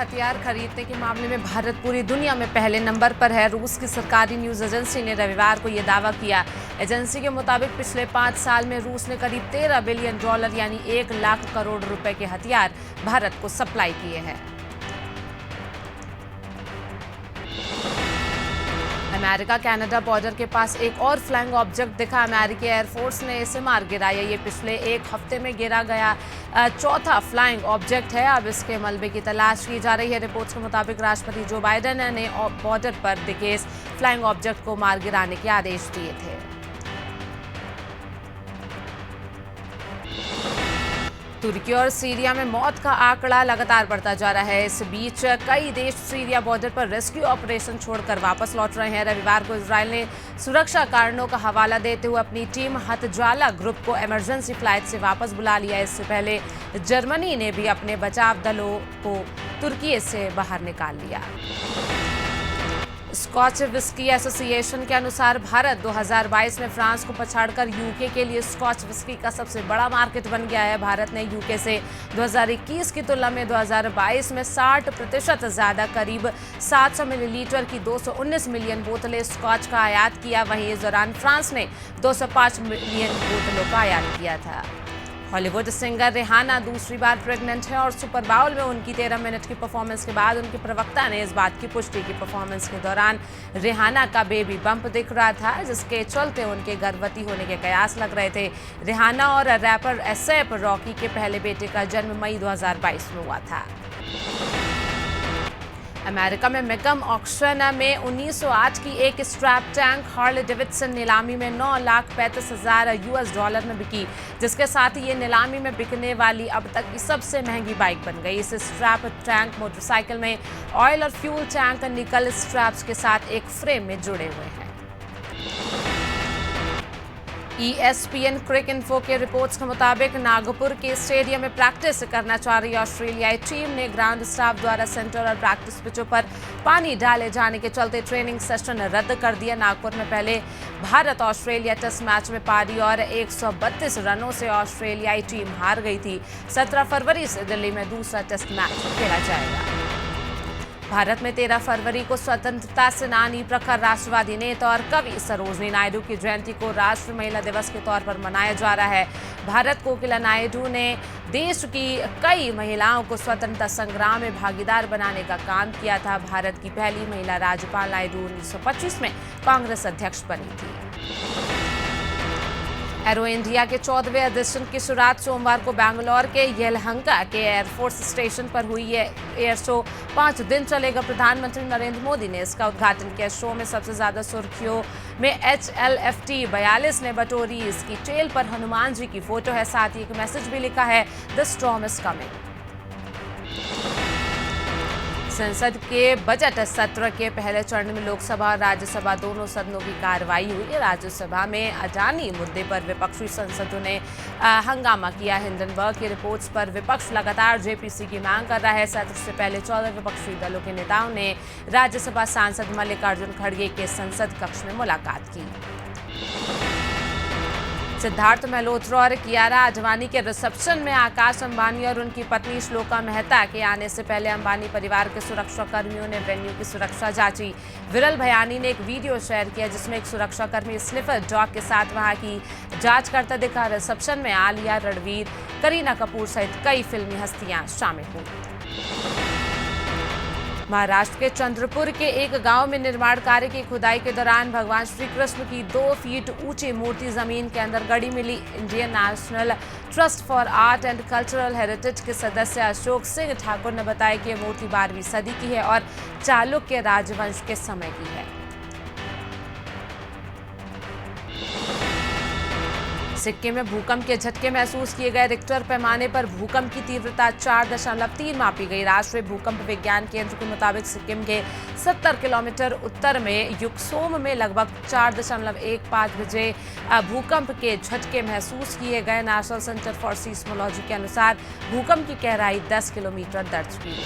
हथियार खरीदने के मामले में भारत पूरी दुनिया में पहले नंबर पर है। रूस की सरकारी न्यूज एजेंसी ने रविवार को यह दावा किया। एजेंसी के मुताबिक पिछले 5 साल में रूस ने करीब $13 बिलियन यानी 1 लाख करोड़ रुपए के हथियार भारत को सप्लाई किए हैं। अमेरिका कनाडा बॉर्डर के पास एक और फ्लाइंग ऑब्जेक्ट दिखा। अमेरिकी एयरफोर्स ने इसे मार गिराया। ये पिछले एक हफ्ते में गिरा गया चौथा फ्लाइंग ऑब्जेक्ट है। अब इसके मलबे की तलाश की जा रही है। रिपोर्ट्स के मुताबिक राष्ट्रपति जो बाइडेन ने बॉर्डर पर दिखे इस फ्लाइंग ऑब्जेक्ट को मार गिराने के आदेश दिए थे। तुर्की और सीरिया में मौत का आंकड़ा लगातार बढ़ता जा रहा है। इस बीच कई देश सीरिया बॉर्डर पर रेस्क्यू ऑपरेशन छोड़कर वापस लौट रहे हैं। रविवार को इजरायल ने सुरक्षा कारणों का हवाला देते हुए अपनी टीम हतजाला ग्रुप को इमरजेंसी फ्लाइट से वापस बुला लिया। इससे पहले जर्मनी ने भी अपने बचाव दलों को तुर्की से बाहर निकाल लिया। स्कॉच विस्की एसोसिएशन के अनुसार भारत 2022 में फ्रांस को पछाड़कर यूके के लिए स्कॉच विस्की का सबसे बड़ा मार्केट बन गया है। भारत ने यूके से 2021 की तुलना में 2022 में 60% ज्यादा करीब 700 मिलीलीटर की 219 मिलियन बोतलें स्कॉच का आयात किया। वहीं इस दौरान फ्रांस ने 205 मिलियन बोतलों का आयात किया था। हॉलीवुड सिंगर रिहाना दूसरी बार प्रेग्नेंट है और सुपर बाउल में उनकी 13 मिनट की परफॉर्मेंस के बाद उनके प्रवक्ता ने इस बात की पुष्टि की। परफॉर्मेंस के दौरान रिहाना का बेबी बम्प दिख रहा था, जिसके चलते उनके गर्भवती होने के कयास लग रहे थे। रिहाना और रैपर एसएप रॉकी के पहले बेटे का जन्म मई 2022 में हुआ था। अमेरिका में मेकम ऑक्शन में 1908 की एक स्ट्रैप टैंक हार्ले डेविडसन नीलामी में $9,35,000 में बिकी, जिसके साथ ही ये नीलामी में बिकने वाली अब तक की सबसे महंगी बाइक बन गई। इस स्ट्रैप टैंक मोटरसाइकिल में ऑयल और फ्यूल टैंक निकल स्ट्रैप्स के साथ एक फ्रेम में जुड़े हुए हैं। ESPN क्रिक इन्फो के रिपोर्ट्स के मुताबिक नागपुर के स्टेडियम में प्रैक्टिस करना चाह रही ऑस्ट्रेलियाई टीम ने ग्राउंड स्टाफ द्वारा सेंटर और प्रैक्टिस पिचों पर पानी डाले जाने के चलते ट्रेनिंग सेशन रद्द कर दिया। नागपुर में पहले भारत ऑस्ट्रेलिया टेस्ट मैच में पारी और 132 रनों से ऑस्ट्रेलियाई टीम हार गई थी। 17 फरवरी से दिल्ली में दूसरा टेस्ट मैच खेला जाएगा। भारत में 13 फरवरी को स्वतंत्रता सेनानी, प्रखर राष्ट्रवादी नेता और कवि सरोजनी नायडू की जयंती को राष्ट्रीय महिला दिवस के तौर पर मनाया जा रहा है। भारत कोकिला नायडू ने देश की कई महिलाओं को स्वतंत्रता संग्राम में भागीदार बनाने का काम किया था। भारत की पहली महिला राज्यपाल नायडू 1925 में कांग्रेस अध्यक्ष बनी थी। एरो इंडिया के 14वें एडिशन की शुरुआत सोमवार को बेंगलोर के येलहंका के एयरफोर्स स्टेशन पर हुई है। एयर शो 5 दिन चलेगा। प्रधानमंत्री नरेंद्र मोदी ने इसका उद्घाटन किया। शो में सबसे ज्यादा सुर्खियों में HLFT 42 ने बटोरी। इसकी टेल पर हनुमान जी की फोटो है। साथ ही एक मैसेज भी लिखा है, द स्टॉर्म इज कमिंग। संसद के बजट सत्र के पहले चरण में लोकसभा और राज्यसभा दोनों सदनों की कार्रवाई हुई। राज्यसभा में अडानी मुद्दे पर विपक्षी सांसदों ने हंगामा किया। हिंडनबर्ग की रिपोर्ट्स पर विपक्ष लगातार जेपीसी की मांग कर रहा है। सत्र से पहले 14 विपक्षी दलों के नेताओं ने राज्यसभा सांसद मल्लिकार्जुन खड़गे के संसद कक्ष में मुलाकात की। सिद्धार्थ मल्होत्रा और कियारा आडवाणी के रिसेप्शन में आकाश अंबानी और उनकी पत्नी श्लोका मेहता के आने से पहले अंबानी परिवार के सुरक्षा कर्मियों ने वेन्यू की सुरक्षा जांची। विरल भयानी ने एक वीडियो शेयर किया जिसमें एक सुरक्षाकर्मी स्निफर डॉग के साथ वहां की जांच करता दिखा। रिसेप्शन में आलिया, रणवीर, करीना कपूर सहित कई फिल्मी हस्तियां शामिल हुई। महाराष्ट्र के चंद्रपुर के एक गांव में निर्माण कार्य की खुदाई के दौरान भगवान श्री कृष्ण की 2 फीट ऊंची मूर्ति जमीन के अंदर गड़ी मिली। Indian National Trust for Art and Cultural Heritage के सदस्य अशोक सिंह ठाकुर ने बताया कि यह मूर्ति 12वीं सदी की है और चालुक्य राजवंश के समय की है। सिक्किम में भूकंप के झटके महसूस किए गए। रिक्टर पैमाने पर भूकंप की तीव्रता 4.3 मापी गई। राष्ट्रीय भूकंप विज्ञान केंद्र के मुताबिक सिक्किम के 70 किलोमीटर उत्तर में युकसोम में लगभग 4.15 बजे भूकंप के झटके महसूस किए गए। नेशनल सेंटर फॉर सीस्मोलॉजी के अनुसार भूकंप की गहराई 10 किलोमीटर दर्ज की गई।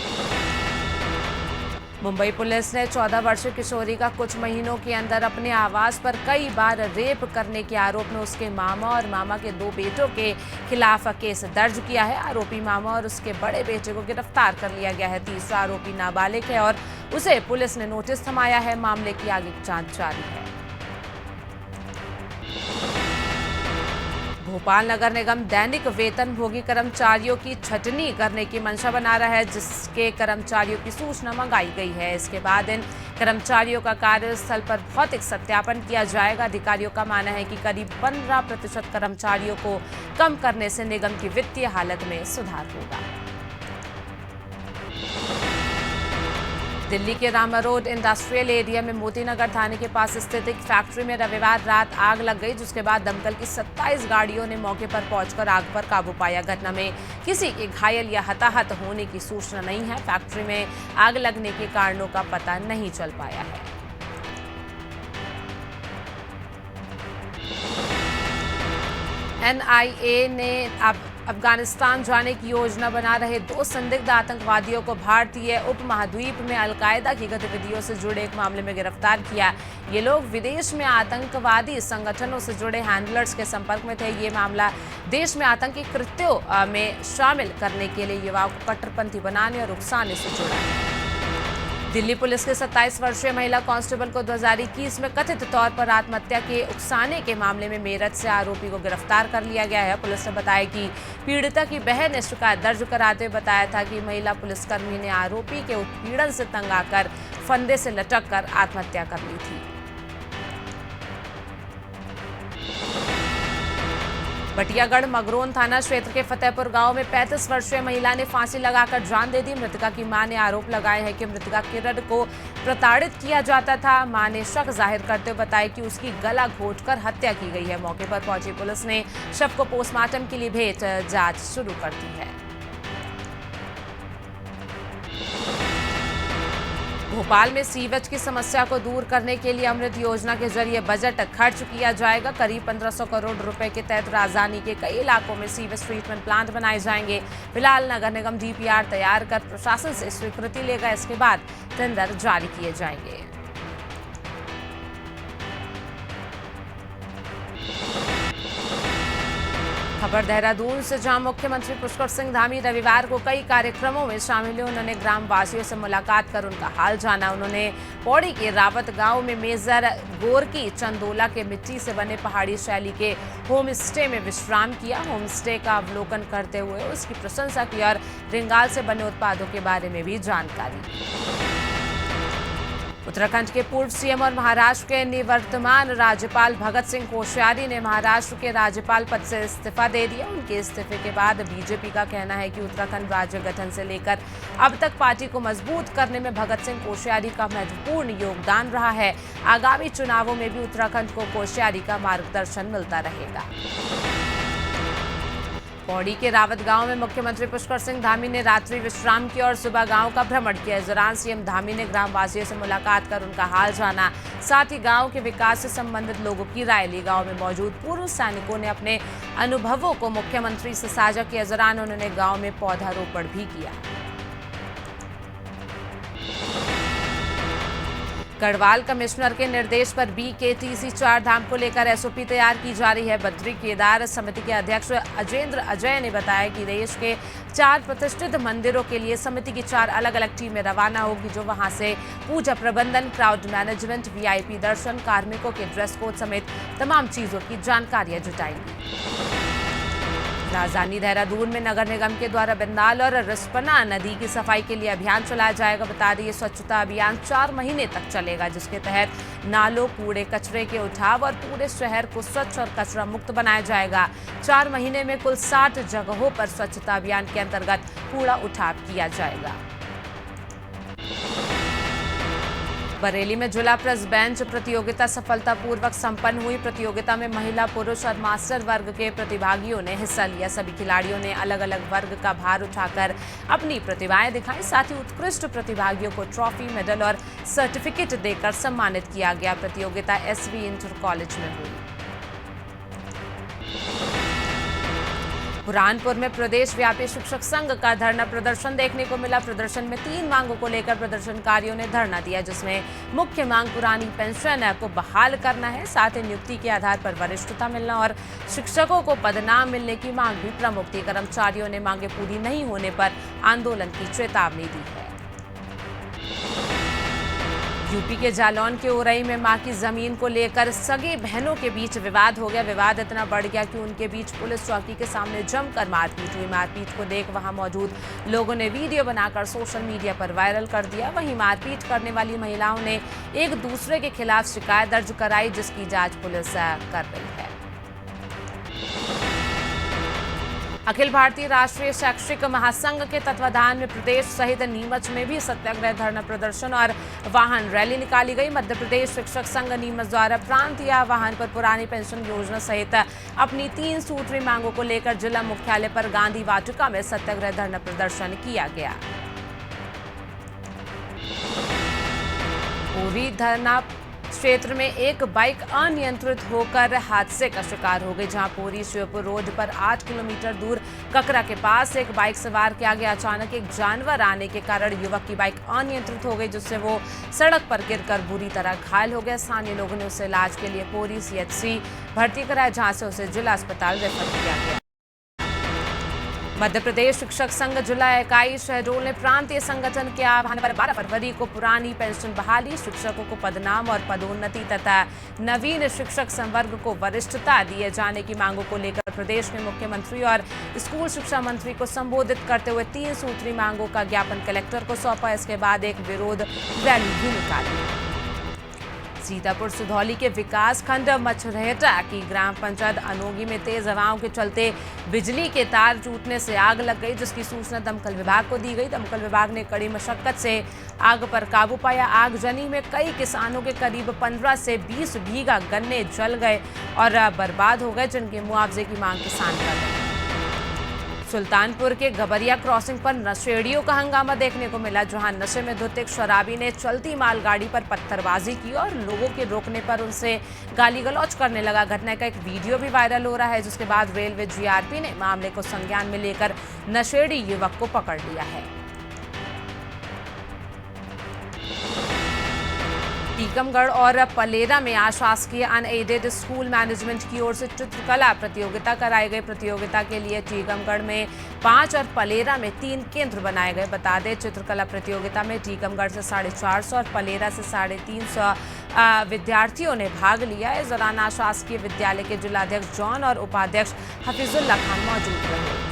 मुंबई पुलिस ने 14 वर्षीय किशोरी का कुछ महीनों के अंदर अपने आवास पर कई बार रेप करने के आरोप में उसके मामा और मामा के 2 बेटों के खिलाफ केस दर्ज किया है। आरोपी मामा और उसके बड़े बेटे को गिरफ्तार कर लिया गया है। तीसरा आरोपी नाबालिग है और उसे पुलिस ने नोटिस थमाया है। मामले की आगे जांच जारी है। भोपाल नगर निगम दैनिक वेतनभोगी कर्मचारियों की छटनी करने की मंशा बना रहा है, जिसके कर्मचारियों की सूचना मंगाई गई है। इसके बाद इन कर्मचारियों का कार्यस्थल पर भौतिक सत्यापन किया जाएगा। अधिकारियों का मानना है कि करीब 15% कर्मचारियों को कम करने से निगम की वित्तीय हालत में सुधार होगा। दिल्ली के रामा रोड इंडस्ट्रियल एरिया में मोतीनगर थाने के पास स्थित एक फैक्ट्री में रविवार रात आग लग गई, जिसके बाद दमकल की 27 गाड़ियों ने मौके पर पहुंचकर आग पर काबू पाया। घटना में किसी के घायल या हताहत होने की सूचना नहीं है। फैक्ट्री में आग लगने के कारणों का पता नहीं चल पाया है। NIA ने अब अफगानिस्तान जाने की योजना बना रहे 2 संदिग्ध आतंकवादियों को भारतीय उपमहाद्वीप में अलकायदा की गतिविधियों से जुड़े एक मामले में गिरफ्तार किया। ये लोग विदेश में आतंकवादी संगठनों से जुड़े हैंडलर्स के संपर्क में थे। ये मामला देश में आतंकी कृत्यों में शामिल करने के लिए युवाओं को कट्टरपंथी बनाने और उकसाने से जुड़ा है। दिल्ली पुलिस के 27 वर्षीय महिला कांस्टेबल को 2021 में कथित तौर पर आत्महत्या के उकसाने के मामले में मेरठ से आरोपी को गिरफ्तार कर लिया गया है। पुलिस ने बताया कि पीड़िता की बहन ने शिकायत दर्ज कराते हुए बताया था कि महिला पुलिसकर्मी ने आरोपी के उत्पीड़न से तंग आकर फंदे से लटक कर आत्महत्या कर ली थी। बटियागढ़ मगरोन थाना क्षेत्र के फतेहपुर गांव में 35 वर्षीय महिला ने फांसी लगाकर जान दे दी। मृतका की मां ने आरोप लगाए हैं कि मृतका किरण को प्रताड़ित किया जाता था। मां ने शक जाहिर करते हुए बताया कि उसकी गला घोंटकर हत्या की गई है। मौके पर पहुंची पुलिस ने शव को पोस्टमार्टम के लिए भेज जांच शुरू कर दी है। भोपाल में सीवेज की समस्या को दूर करने के लिए अमृत योजना के जरिए बजट खर्च किया जाएगा। करीब 1500 करोड़ रुपए के तहत राजधानी के कई इलाकों में सीवेज ट्रीटमेंट प्लांट बनाए जाएंगे। फिलहाल नगर निगम DPR तैयार कर प्रशासन से स्वीकृति लेगा। इसके बाद टेंडर जारी किए जाएंगे। खबर देहरादून से, जहां मुख्यमंत्री पुष्कर सिंह धामी रविवार को कई कार्यक्रमों में शामिल हुए। उन्होंने ग्रामवासियों से मुलाकात कर उनका हाल जाना। उन्होंने पौड़ी के रावत गांव में मेजर गोरकी चंदोला के मिट्टी से बने पहाड़ी शैली के होम स्टे में विश्राम किया। होम स्टे का अवलोकन करते हुए उसकी प्रशंसा की और रिंगाल से बने उत्पादों के बारे में भी जानकारी दी। उत्तराखंड के पूर्व CM और महाराष्ट्र के निवर्तमान राज्यपाल भगत सिंह कोश्यारी ने महाराष्ट्र के राज्यपाल पद से इस्तीफा दे दिया। उनके इस्तीफे के बाद बीजेपी का कहना है कि उत्तराखंड राज्य गठन से लेकर अब तक पार्टी को मजबूत करने में भगत सिंह कोश्यारी का महत्वपूर्ण योगदान रहा है। आगामी चुनावों में भी उत्तराखंड को कोश्यारी का मार्गदर्शन मिलता रहेगा। पौड़ी के रावत गांव में मुख्यमंत्री पुष्कर सिंह धामी ने रात्रि विश्राम किया और सुबह गांव का भ्रमण किया। इस दौरान CM धामी ने ग्रामवासियों से मुलाकात कर उनका हाल जाना, साथ ही गांव के विकास से संबंधित लोगों की राय ली। गांव में मौजूद पूर्व सैनिकों ने अपने अनुभवों को मुख्यमंत्री से साझा किया। इस दौरान उन्होंने गांव में पौधारोपण भी किया। गढ़वाल कमिश्नर के निर्देश पर BKTC 4 धाम को लेकर SOP तैयार की जा रही है। बद्री केदार समिति के अध्यक्ष अजेंद्र अजय ने बताया कि देश के 4 प्रतिष्ठित मंदिरों के लिए समिति की 4 अलग-अलग टीमें रवाना होगी, जो वहां से पूजा प्रबंधन, क्राउड मैनेजमेंट, VIP दर्शन, कार्मिकों के ड्रेस कोड समेत तमाम चीजों की जानकारियां जुटाएंगी। राजधानी देहरादून में नगर निगम के द्वारा बिंदाल और रिस्पना नदी की सफाई के लिए अभियान चलाया जाएगा। बता दें, ये स्वच्छता अभियान 4 महीने तक चलेगा, जिसके तहत नालों, कूड़े कचरे के उठाव और पूरे शहर को स्वच्छ और कचरा मुक्त बनाया जाएगा। 4 महीने में कुल 60 जगहों पर स्वच्छता अभियान के अंतर्गत कूड़ा उठाव किया जाएगा। बरेली में जिला प्रेस बेंच प्रतियोगिता सफलतापूर्वक संपन्न हुई। प्रतियोगिता में महिला, पुरुष और मास्टर वर्ग के प्रतिभागियों ने हिस्सा लिया। सभी खिलाड़ियों ने अलग अलग वर्ग का भार उठाकर अपनी प्रतिभाएं दिखाई। साथ ही उत्कृष्ट प्रतिभागियों को ट्रॉफी, मेडल और सर्टिफिकेट देकर सम्मानित किया गया। प्रतियोगिता SV इंटर कॉलेज में हुई। बुरहानपुर में प्रदेश व्यापी शिक्षक संघ का धरना प्रदर्शन देखने को मिला। प्रदर्शन में 3 मांगों को लेकर प्रदर्शनकारियों ने धरना दिया, जिसमें मुख्य मांग पुरानी पेंशन को बहाल करना है, साथ ही नियुक्ति के आधार पर वरिष्ठता मिलना और शिक्षकों को पदनाम मिलने की मांग भी प्रमुख थी। कर्मचारियों ने मांगे पूरी नहीं होने पर आंदोलन की चेतावनी दी है। यूपी के जालौन के ओरई में मां की जमीन को लेकर सगी बहनों के बीच विवाद हो गया। विवाद इतना बढ़ गया कि उनके बीच पुलिस चौकी के सामने जमकर मारपीट हुई। मारपीट को देख वहां मौजूद लोगों ने वीडियो बनाकर सोशल मीडिया पर वायरल कर दिया। वहीं मारपीट करने वाली महिलाओं ने एक दूसरे के खिलाफ शिकायत दर्ज कराई, जिसकी जांच पुलिस कर रही है। अखिल भारतीय राष्ट्रीय शैक्षिक महासंघ के तत्वाधान में प्रदेश सहित नीमच में भी सत्याग्रह, धरना प्रदर्शन और वाहन रैली निकाली गई। मध्य प्रदेश शिक्षक संघ नीमच द्वारा प्रांतीय आह्वान पर पुरानी पेंशन योजना सहित अपनी 3 सूत्री मांगों को लेकर जिला मुख्यालय पर गांधी वाटिका में सत्याग्रह धरना प्रदर्शन किया गया। पूरी धरना क्षेत्र में एक बाइक अनियंत्रित होकर हादसे का शिकार हो गई, जहां पूरी शिवपुर रोड पर 8 किलोमीटर दूर ककरा के पास एक बाइक सवार के आगे अचानक एक जानवर आने के कारण युवक की बाइक अनियंत्रित हो गई, जिससे वो सड़क पर गिरकर बुरी तरह घायल हो गया। स्थानीय लोगों ने उसे इलाज के लिए पोरी CHC भर्ती कराया, जहां से उसे जिला अस्पताल रेफर किया गया। मध्य प्रदेश शिक्षक संघ जिला इकाई शहडोल ने प्रांतीय संगठन के आह्वान पर 12 फरवरी को पुरानी पेंशन बहाली, शिक्षकों को पदनाम और पदोन्नति तथा नवीन शिक्षक संवर्ग को वरिष्ठता दिए जाने की मांगों को लेकर प्रदेश के मुख्यमंत्री और स्कूल शिक्षा मंत्री को संबोधित करते हुए 3 सूत्री मांगों का ज्ञापन कलेक्टर को सौंपा। इसके बाद एक विरोध रैली भी निकाली। सीतापुर सुधौली के विकास खंड मछरहेटा की ग्राम पंचायत अनोगी में तेज हवाओं के चलते बिजली के तार टूटने से आग लग गई, जिसकी सूचना दमकल विभाग को दी गई। दमकल विभाग ने कड़ी मशक्कत से आग पर काबू पाया। आगजनी में कई किसानों के करीब 15 से 20 बीघा गन्ने जल गए और बर्बाद हो गए, जिनके मुआवजे की मांग किसान कर रहे हैं। सुल्तानपुर के गबरिया क्रॉसिंग पर नशेड़ियों का हंगामा देखने को मिला, जहां नशे में धुत एक शराबी ने चलती मालगाड़ी पर पत्थरबाजी की और लोगों के रोकने पर उनसे गाली गलौज करने लगा। घटना का एक वीडियो भी वायरल हो रहा है, जिसके बाद रेलवे GRP ने मामले को संज्ञान में लेकर नशेड़ी युवक को पकड़ लिया है। टीकमगढ़ और पलेरा में आशासकीय अनएडेड स्कूल मैनेजमेंट की ओर से चित्रकला प्रतियोगिता कराई गई। प्रतियोगिता के लिए टीकमगढ़ में 5 और पलेरा में 3 केंद्र बनाए गए। बता दें, चित्रकला प्रतियोगिता में टीकमगढ़ से 450 और पलेरा से 350 विद्यार्थियों ने भाग लिया। इस दौरान आशासकीय विद्यालय के जिलाध्यक्ष जॉन और उपाध्यक्ष हफीजुल्ला खान मौजूद रहे।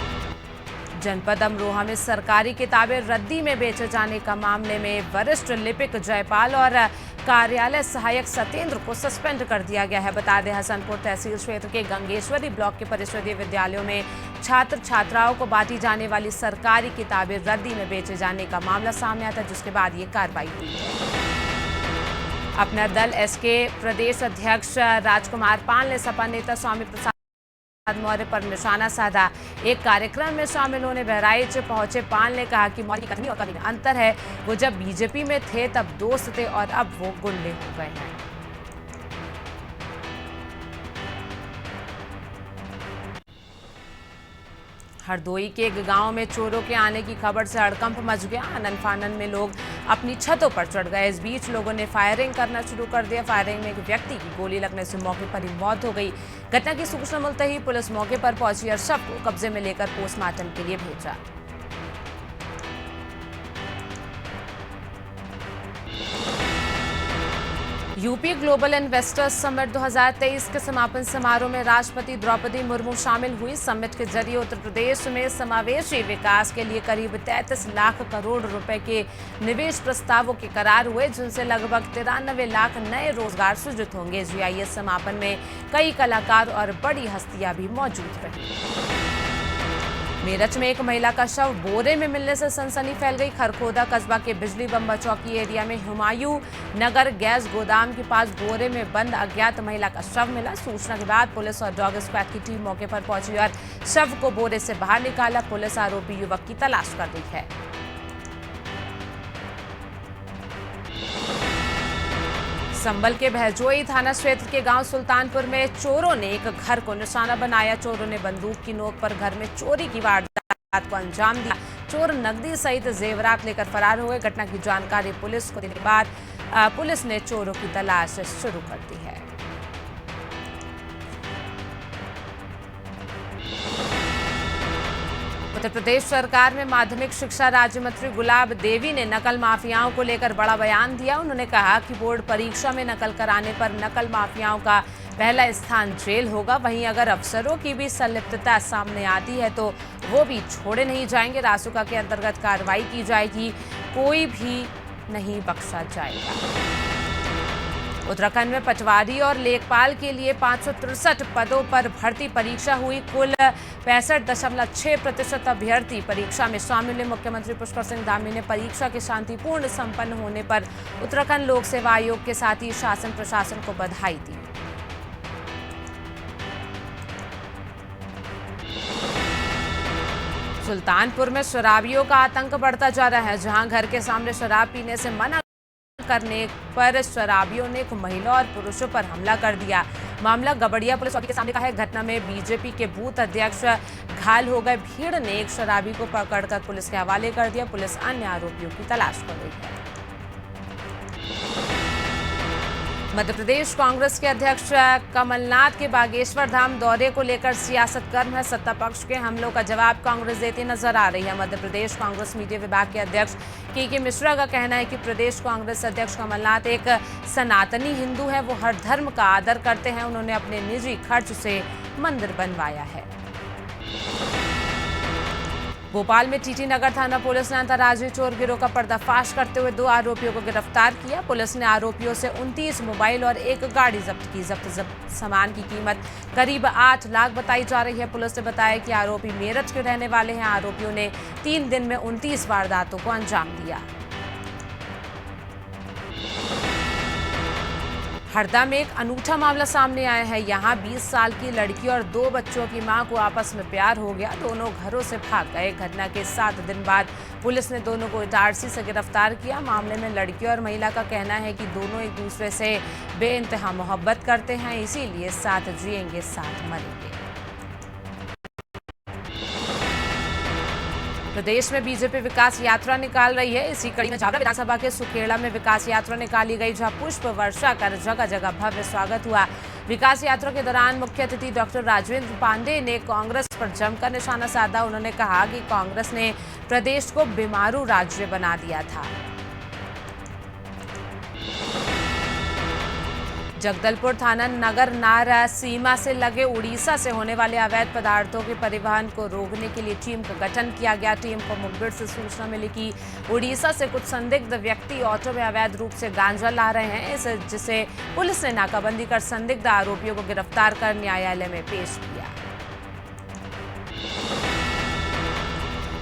जनपद अमरोहा में सरकारी किताबें रद्दी में बेचे जाने का मामले में वरिष्ठ लिपिक जयपाल और कार्यालय सहायक सत्येंद्र को सस्पेंड कर दिया गया है। बता दें, हसनपुर तहसील क्षेत्र के गंगेश्वरी ब्लॉक के परिषदीय विद्यालयों में छात्र छात्राओं को बांटी जाने वाली सरकारी किताबें रद्दी में बेचे जाने का मामला सामने आता है, जिसके बाद ये कार्रवाई हुई है। अपना दल SK प्रदेश अध्यक्ष राजकुमार पाल ने सपा नेता स्वामी प्रसाद मौर्य पर निशाना साधा। एक कार्यक्रम में शामिल होने बहराइच पहुंचे पाल ने कहा कि मौर्य कथनी और कभी में अंतर है। वो जब BJP में थे तब दोस्त थे और अब वो गुंडे हो गए हैं। हरदोई के एक गांव में चोरों के आने की खबर से हड़कंप मच गया। आनन फानन में लोग अपनी छतों पर चढ़ गए। इस बीच लोगों ने फायरिंग करना शुरू कर दिया। फायरिंग में एक व्यक्ति की गोली लगने से मौके पर ही मौत हो गई। घटना की सूचना मिलते ही पुलिस मौके पर पहुंची और शव को कब्जे में लेकर पोस्टमार्टम के लिए भेजा। यूपी ग्लोबल इन्वेस्टर्स समिट 2023 के समापन समारोह में राष्ट्रपति द्रौपदी मुर्मू शामिल हुई। समिट के जरिए उत्तर प्रदेश में समावेशी विकास के लिए करीब 33 लाख करोड़ रुपए के निवेश प्रस्तावों के करार हुए, जिनसे लगभग 93 लाख नए रोजगार सृजित होंगे। GIS समापन में कई कलाकार और बड़ी हस्तियां भी मौजूद रही। मेरठ में एक महिला का शव बोरे में मिलने से सनसनी फैल गई। खरखोदा कस्बा के बिजली बम्बा चौकी एरिया में हुमायूं नगर गैस गोदाम के पास बोरे में बंद अज्ञात महिला का शव मिला। सूचना के बाद पुलिस और डॉग स्क्वाड की टीम मौके पर पहुंची और शव को बोरे से बाहर निकाला। पुलिस आरोपी युवक की तलाश कर रही है। संभल के बहजोई थाना क्षेत्र के गांव सुल्तानपुर में चोरों ने एक घर को निशाना बनाया। चोरों ने बंदूक की नोक पर घर में चोरी की वारदात को अंजाम दिया। चोर नकदी सहित जेवरात लेकर फरार हो गए। घटना की जानकारी पुलिस को देने के बाद पुलिस ने चोरों की तलाश शुरू कर दी है। उत्तर प्रदेश सरकार में माध्यमिक शिक्षा राज्य मंत्री गुलाब देवी ने नकल माफियाओं को लेकर बड़ा बयान दिया। उन्होंने कहा कि बोर्ड परीक्षा में नकल कराने पर नकल माफियाओं का पहला स्थान जेल होगा। वहीं अगर अफसरों की भी संलिप्तता सामने आती है तो वो भी छोड़े नहीं जाएंगे। रासुका के अंतर्गत कार्रवाई की जाएगी, कोई भी नहीं बख्शा जाएगा। उत्तराखंड में पटवारी और लेखपाल के लिए 563 पदों पर भर्ती परीक्षा हुई। कुल 65.6% अभ्यर्थी परीक्षा में शामिल हुए। मुख्यमंत्री पुष्कर सिंह धामी ने परीक्षा के शांतिपूर्ण संपन्न होने पर उत्तराखंड लोक सेवा आयोग के साथ ही शासन प्रशासन को बधाई दी। सुल्तानपुर में शराबियों का आतंक बढ़ता जा रहा है। जहां घर के सामने शराब पीने से मना करने पर शराबियों ने एक महिला और पुरुषों पर हमला कर दिया। मामला गबड़िया पुलिस चौकी के सामने का है। घटना में बीजेपी के बूथ अध्यक्ष घायल हो गए। भीड़ ने एक शराबी को पकड़कर पुलिस के हवाले कर दिया। पुलिस अन्य आरोपियों की तलाश कर रही है। मध्य प्रदेश कांग्रेस के अध्यक्ष कमलनाथ के बागेश्वर धाम दौरे को लेकर सियासत गर्म है। सत्ता पक्ष के हमलों का जवाब कांग्रेस देती नजर आ रही है। मध्य प्रदेश कांग्रेस मीडिया विभाग के अध्यक्ष के मिश्रा का कहना है कि प्रदेश कांग्रेस अध्यक्ष कमलनाथ एक सनातनी हिंदू है। वो हर धर्म का आदर करते हैं। उन्होंने अपने निजी खर्च से मंदिर बनवाया है। भोपाल में टीटी नगर थाना पुलिस ने अंतर्राज्यीय चोर गिरोह का पर्दाफाश करते हुए 2 आरोपियों को गिरफ्तार किया। पुलिस ने आरोपियों से 29 मोबाइल और एक गाड़ी जब्त की। जब्त सामान की कीमत करीब 8 लाख बताई जा रही है। पुलिस ने बताया कि आरोपी मेरठ के रहने वाले हैं। आरोपियों ने 3 दिन में 29 वारदातों को अंजाम दिया। हरदा में एक अनूठा मामला सामने आया है। यहाँ 20 साल की लड़की और 2 बच्चों की मां को आपस में प्यार हो गया। दोनों घरों से भाग गए। घटना के 7 दिन बाद पुलिस ने दोनों को इटारसी से गिरफ्तार किया। मामले में लड़की और महिला का कहना है कि दोनों एक दूसरे से बेइंतहा मोहब्बत करते हैं, इसीलिए साथ जिएंगे, साथ मरेंगे। प्रदेश में बीजेपी विकास यात्रा निकाल रही है। इसी कड़ी में झाबरा विधानसभा के सुखेड़ा में विकास यात्रा निकाली गई, जहां पुष्प वर्षा कर जगह जगह भव्य स्वागत हुआ। विकास यात्रा के दौरान मुख्य अतिथि डॉक्टर राजेंद्र पांडे ने कांग्रेस पर जमकर निशाना साधा। उन्होंने कहा कि कांग्रेस ने प्रदेश को बीमारू राज्य बना दिया था। जगदलपुर थाना नगर नार सीमा से लगे उड़ीसा से होने वाले अवैध पदार्थों के परिवहन को रोकने के लिए टीम का गठन किया गया। टीम को मुखबिर से सूचना मिली कि उड़ीसा से कुछ संदिग्ध व्यक्ति ऑटो में अवैध रूप से गांजा ला रहे हैं, जिसे पुलिस ने नाकाबंदी कर संदिग्ध आरोपियों को गिरफ्तार कर न्यायालय में पेश किया।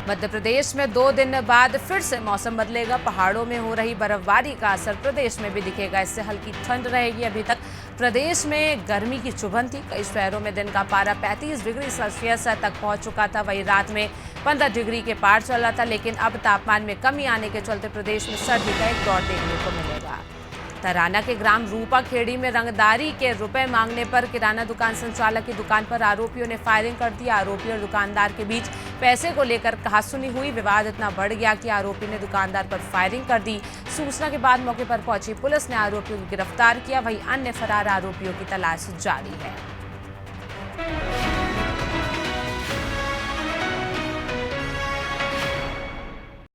मध्य प्रदेश में 2 दिन बाद फिर से मौसम बदलेगा। पहाड़ों में हो रही बर्फबारी का असर प्रदेश में भी दिखेगा। इससे हल्की ठंड रहेगी। अभी तक प्रदेश में गर्मी की चुभन थी। कई शहरों में दिन का पारा 35 डिग्री सेल्सियस तक पहुंच चुका था। वहीं रात में 15 डिग्री के पार चल रहा था। लेकिन अब तापमान में कमी आने के चलते प्रदेश में सर्दी का एक दौर देखने को मिलेगा। तराना के ग्राम रूपा खेड़ी में रंगदारी के रुपए मांगने पर किराना दुकान संचालक की दुकान पर आरोपियों ने फायरिंग कर दी। आरोपी और दुकानदार के बीच पैसे को लेकर कहासुनी हुई। विवाद इतना बढ़ गया कि आरोपी ने दुकानदार पर फायरिंग कर दी। सूचना के बाद मौके पर पहुंची पुलिस ने आरोपियों को गिरफ्तार किया। वहीं अन्य फरार आरोपियों की तलाश जारी है।